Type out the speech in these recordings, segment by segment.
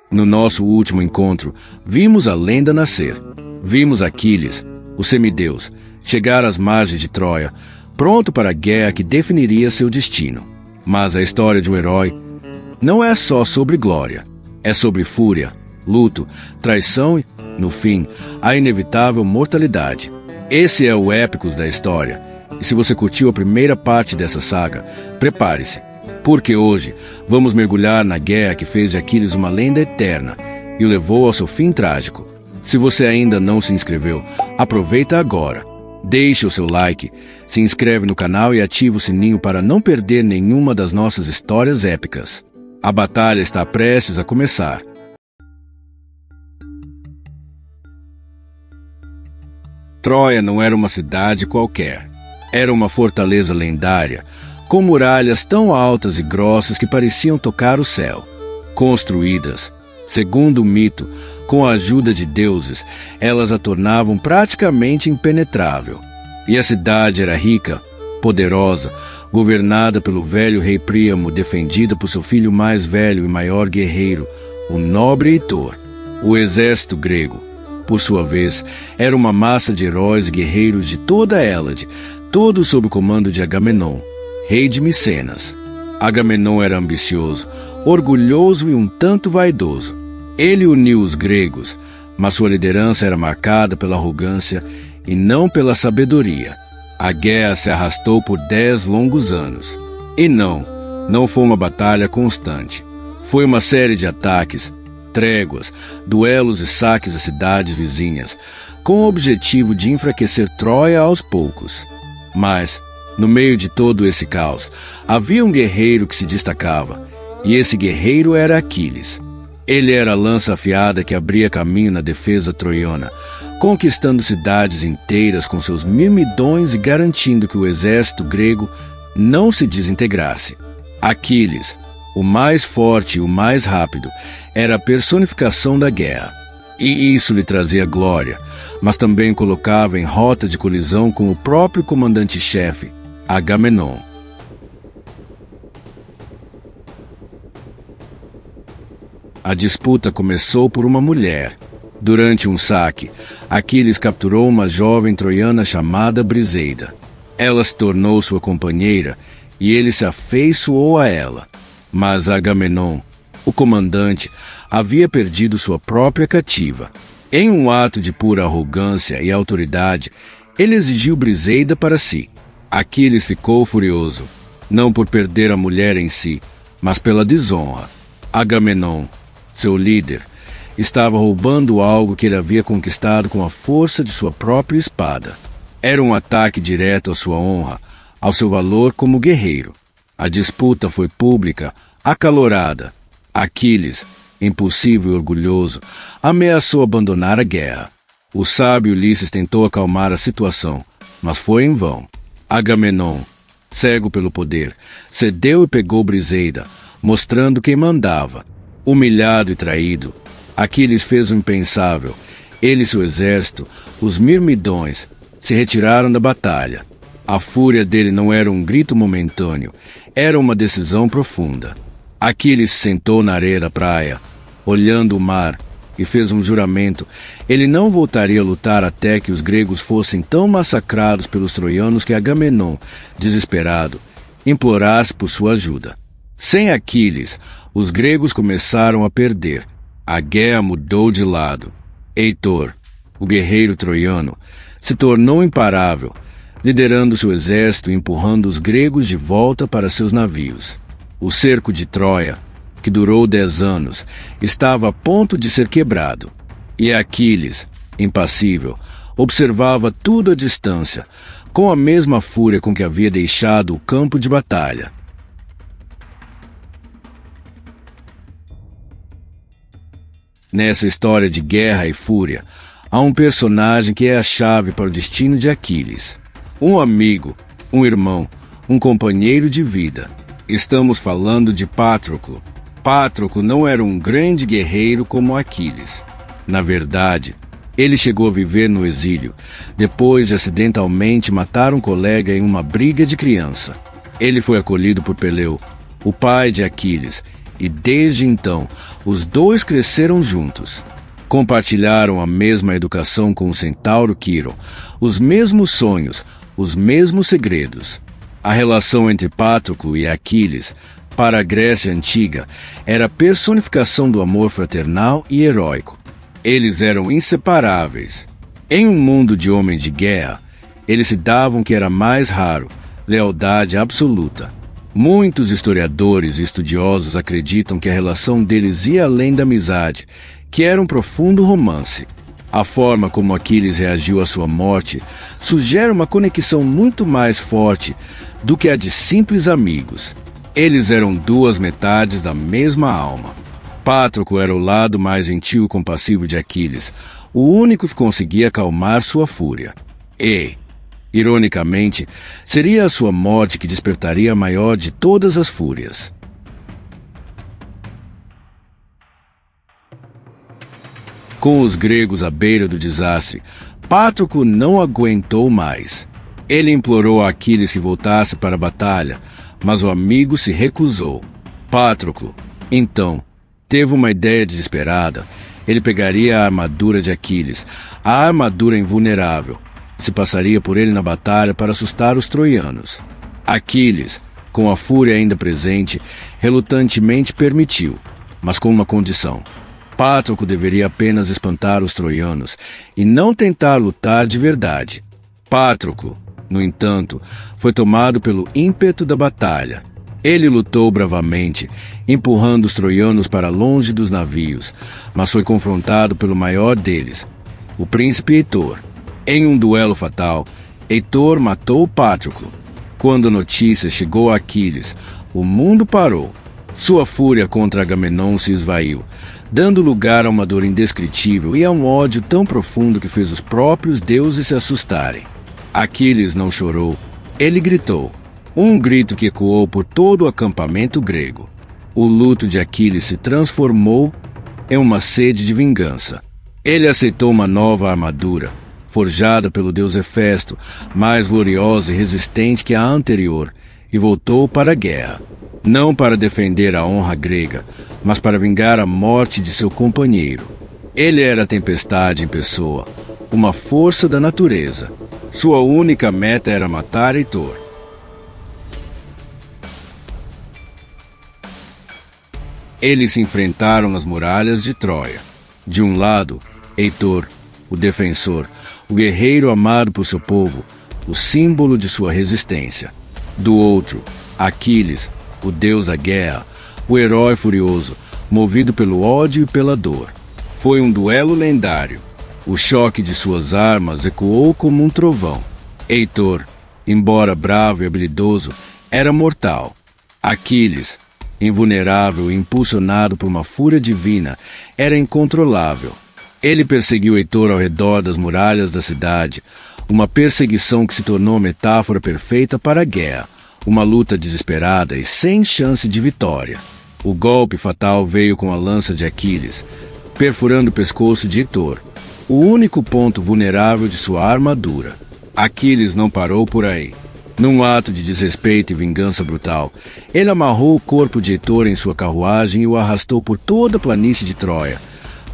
No nosso último encontro, vimos a lenda nascer. Vimos Aquiles, o semideus, chegar às margens de Troia, pronto para a guerra que definiria seu destino. Mas a história de um herói não é só sobre glória. É sobre fúria, luto, traição e, no fim, a inevitável mortalidade. Esse é o épicos da história. E se você curtiu a primeira parte dessa saga, prepare-se, porque hoje vamos mergulhar na guerra que fez de Aquiles uma lenda eterna e o levou ao seu fim trágico. Se você ainda não se inscreveu, aproveita agora. Deixe o seu like, se inscreve no canal e ativa o sininho para não perder nenhuma das nossas histórias épicas. A batalha está prestes a começar. Troia não era uma cidade qualquer. Era uma fortaleza lendária, com muralhas tão altas e grossas que pareciam tocar o céu. Construídas, segundo o mito, com a ajuda de deuses, elas a tornavam praticamente impenetrável. E a cidade era rica, poderosa, governada pelo velho rei Príamo, defendida por seu filho mais velho e maior guerreiro, o nobre Heitor. O exército grego, por sua vez, era uma massa de heróis e guerreiros de toda a Hélade, todos sob o comando de Agamenon, rei de Micenas. Agamenon era ambicioso, orgulhoso e um tanto vaidoso. Ele uniu os gregos, mas sua liderança era marcada pela arrogância e não pela sabedoria. A guerra se arrastou por 10 longos anos. E não foi uma batalha constante. Foi uma série de ataques, tréguas, duelos e saques às cidades vizinhas, com o objetivo de enfraquecer Troia aos poucos. Mas, no meio de todo esse caos, havia um guerreiro que se destacava, e esse guerreiro era Aquiles. Ele era a lança afiada que abria caminho na defesa troiana, conquistando cidades inteiras com seus mirmidões e garantindo que o exército grego não se desintegrasse. Aquiles, o mais forte e o mais rápido, era a personificação da guerra. E isso lhe trazia glória, mas também colocava em rota de colisão com o próprio comandante-chefe, Agamenon. A disputa começou por uma mulher. Durante um saque, Aquiles capturou uma jovem troiana chamada Briseida. Ela se tornou sua companheira e ele se afeiçoou a ela. Mas Agamenon, o comandante, havia perdido sua própria cativa. Em um ato de pura arrogância e autoridade, ele exigiu Briseida para si. Aquiles ficou furioso, não por perder a mulher em si, mas pela desonra. Agamenon, seu líder, estava roubando algo que ele havia conquistado com a força de sua própria espada. Era um ataque direto à sua honra, ao seu valor como guerreiro. A disputa foi pública, acalorada. Aquiles, impulsivo e orgulhoso, ameaçou abandonar a guerra. O sábio Ulisses tentou acalmar a situação, mas foi em vão. Agamenon, cego pelo poder, cedeu e pegou Briseida, mostrando quem mandava. Humilhado e traído, Aquiles fez o impensável. Ele e seu exército, os mirmidões, se retiraram da batalha. A fúria dele não era um grito momentâneo, era uma decisão profunda. Aquiles se sentou na areia da praia, olhando o mar, e fez um juramento. Ele não voltaria a lutar até que os gregos fossem tão massacrados pelos troianos que Agamenon, desesperado, implorasse por sua ajuda. Sem Aquiles, os gregos começaram a perder. A guerra mudou de lado. Heitor, o guerreiro troiano, se tornou imparável, liderando seu exército e empurrando os gregos de volta para seus navios. O cerco de Troia, que durou 10 anos, estava a ponto de ser quebrado. E Aquiles, impassível, observava tudo à distância, com a mesma fúria com que havia deixado o campo de batalha. Nessa história de guerra e fúria, há um personagem que é a chave para o destino de Aquiles. Um amigo, um irmão, um companheiro de vida. Estamos falando de Patroclo. Patroclo não era um grande guerreiro como Aquiles. Na verdade, ele chegou a viver no exílio, depois de acidentalmente matar um colega em uma briga de criança. Ele foi acolhido por Peleu, o pai de Aquiles, e desde então os dois cresceram juntos. Compartilharam a mesma educação com o centauro Quirón, os mesmos sonhos, os mesmos segredos. A relação entre Patroclo e Aquiles, para a Grécia Antiga, era a personificação do amor fraternal e heróico. Eles eram inseparáveis. Em um mundo de homens de guerra, eles se davam o que era mais raro: lealdade absoluta. Muitos historiadores e estudiosos acreditam que a relação deles ia além da amizade, que era um profundo romance. A forma como Aquiles reagiu à sua morte sugere uma conexão muito mais forte do que a de simples amigos. Eles eram duas metades da mesma alma. Patroclo era o lado mais gentil e compassivo de Aquiles, o único que conseguia acalmar sua fúria. E, ironicamente, seria a sua morte que despertaria a maior de todas as fúrias. Com os gregos à beira do desastre, Patroclo não aguentou mais. Ele implorou a Aquiles que voltasse para a batalha, mas o amigo se recusou. Patroclo, então, teve uma ideia desesperada. Ele pegaria a armadura de Aquiles, a armadura invulnerável, e se passaria por ele na batalha para assustar os troianos. Aquiles, com a fúria ainda presente, relutantemente permitiu, mas com uma condição. Patroclo deveria apenas espantar os troianos e não tentar lutar de verdade. Patroclo, no entanto, foi tomado pelo ímpeto da batalha. Ele lutou bravamente, empurrando os troianos para longe dos navios, mas foi confrontado pelo maior deles, o príncipe Heitor. Em um duelo fatal, Heitor matou Patroclo. Quando a notícia chegou a Aquiles, o mundo parou. Sua fúria contra Agamenon se esvaiu, dando lugar a uma dor indescritível e a um ódio tão profundo que fez os próprios deuses se assustarem. Aquiles não chorou, ele gritou, um grito que ecoou por todo o acampamento grego. O luto de Aquiles se transformou em uma sede de vingança. Ele aceitou uma nova armadura, forjada pelo deus Hefesto, mais gloriosa e resistente que a anterior, e voltou para a guerra. Não para defender a honra grega, mas para vingar a morte de seu companheiro. Ele era a tempestade em pessoa, uma força da natureza. Sua única meta era matar Heitor. Eles se enfrentaram nas muralhas de Troia. De um lado, Heitor, o defensor, o guerreiro amado por seu povo, o símbolo de sua resistência. Do outro, Aquiles, o deus da guerra, o herói furioso, movido pelo ódio e pela dor. Foi um duelo lendário. O choque de suas armas ecoou como um trovão. Heitor, embora bravo e habilidoso, era mortal. Aquiles, invulnerável e impulsionado por uma fúria divina, era incontrolável. Ele perseguiu Heitor ao redor das muralhas da cidade, uma perseguição que se tornou a metáfora perfeita para a guerra, uma luta desesperada e sem chance de vitória. O golpe fatal veio com a lança de Aquiles, perfurando o pescoço de Heitor, o único ponto vulnerável de sua armadura. Aquiles não parou por aí. Num ato de desrespeito e vingança brutal, ele amarrou o corpo de Heitor em sua carruagem e o arrastou por toda a planície de Troia,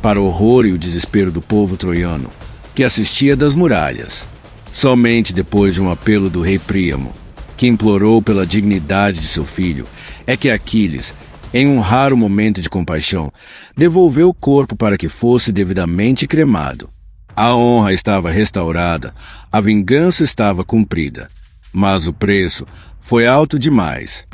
para o horror e o desespero do povo troiano, que assistia das muralhas. Somente depois de um apelo do rei Príamo, que implorou pela dignidade de seu filho, é que Aquiles, em um raro momento de compaixão, devolveu o corpo para que fosse devidamente cremado. A honra estava restaurada, a vingança estava cumprida, mas o preço foi alto demais.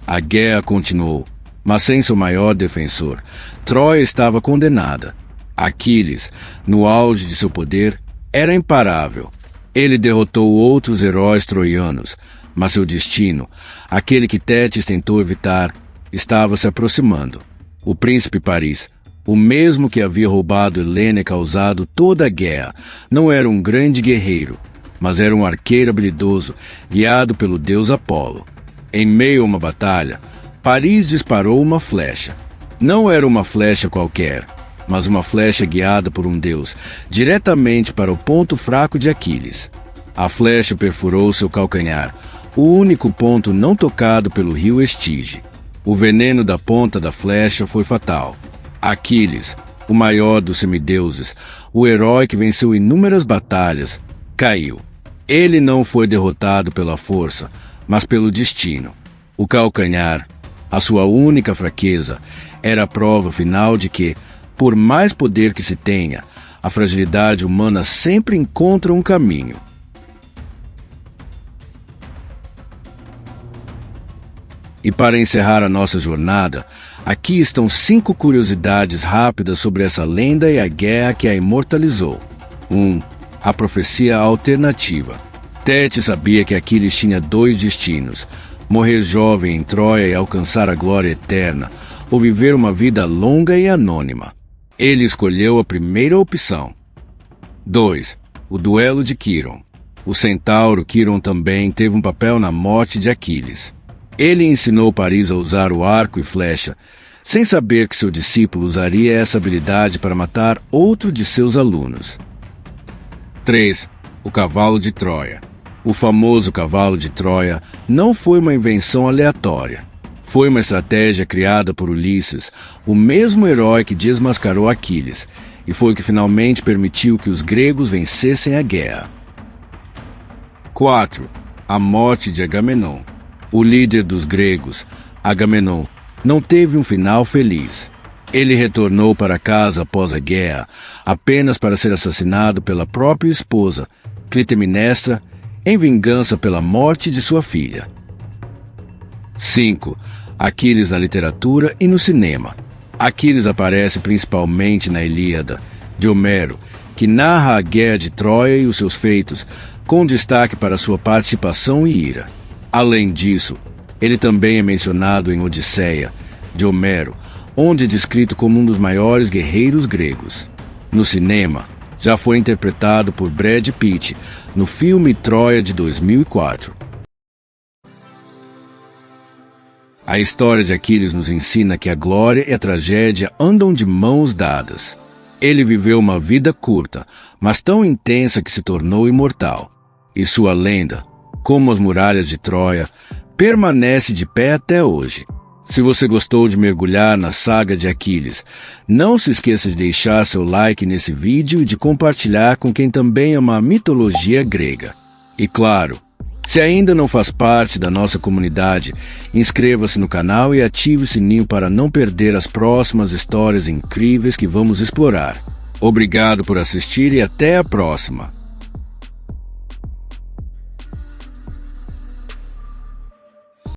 A guerra continuou, mas sem seu maior defensor. Troia estava condenada. Aquiles, no auge de seu poder, era imparável. Ele derrotou outros heróis troianos, mas seu destino, aquele que Tétis tentou evitar, estava se aproximando. O príncipe Paris, o mesmo que havia roubado Helena e causado toda a guerra, não era um grande guerreiro, mas era um arqueiro habilidoso, guiado pelo deus Apolo. Em meio a uma batalha, Paris disparou uma flecha. Não era uma flecha qualquer, mas uma flecha guiada por um deus, diretamente para o ponto fraco de Aquiles. A flecha perfurou seu calcanhar, o único ponto não tocado pelo rio Estige. O veneno da ponta da flecha foi fatal. Aquiles, o maior dos semideuses, o herói que venceu inúmeras batalhas, caiu. Ele não foi derrotado pela força, mas pelo destino. O calcanhar, a sua única fraqueza, era a prova final de que, por mais poder que se tenha, a fragilidade humana sempre encontra um caminho. E para encerrar a nossa jornada, aqui estão 5 curiosidades rápidas sobre essa lenda e a guerra que a imortalizou. 1. A profecia alternativa. Tétis sabia que Aquiles tinha 2 destinos: morrer jovem em Troia e alcançar a glória eterna, ou viver uma vida longa e anônima. Ele escolheu a primeira opção. 2. O duelo de Quíron. O centauro Quíron também teve um papel na morte de Aquiles. Ele ensinou Paris a usar o arco e flecha, sem saber que seu discípulo usaria essa habilidade para matar outro de seus alunos. 3. O cavalo de Troia. O famoso cavalo de Troia não foi uma invenção aleatória. Foi uma estratégia criada por Ulisses, o mesmo herói que desmascarou Aquiles, e foi o que finalmente permitiu que os gregos vencessem a guerra. 4. A morte de Agamenon. O líder dos gregos, Agamenon, não teve um final feliz. Ele retornou para casa após a guerra, apenas para ser assassinado pela própria esposa, Clitemnestra, em vingança pela morte de sua filha. 5. Aquiles na literatura e no cinema. Aquiles aparece principalmente na Ilíada, de Homero, que narra a guerra de Troia e os seus feitos, com destaque para sua participação e ira. Além disso, ele também é mencionado em Odisseia, de Homero, onde é descrito como um dos maiores guerreiros gregos. No cinema, já foi interpretado por Brad Pitt no filme Troia de 2004. A história de Aquiles nos ensina que a glória e a tragédia andam de mãos dadas. Ele viveu uma vida curta, mas tão intensa que se tornou imortal. E sua lenda, como as muralhas de Troia, permanece de pé até hoje. Se você gostou de mergulhar na saga de Aquiles, não se esqueça de deixar seu like nesse vídeo e de compartilhar com quem também ama a mitologia grega. E claro, se ainda não faz parte da nossa comunidade, inscreva-se no canal e ative o sininho para não perder as próximas histórias incríveis que vamos explorar. Obrigado por assistir e até a próxima!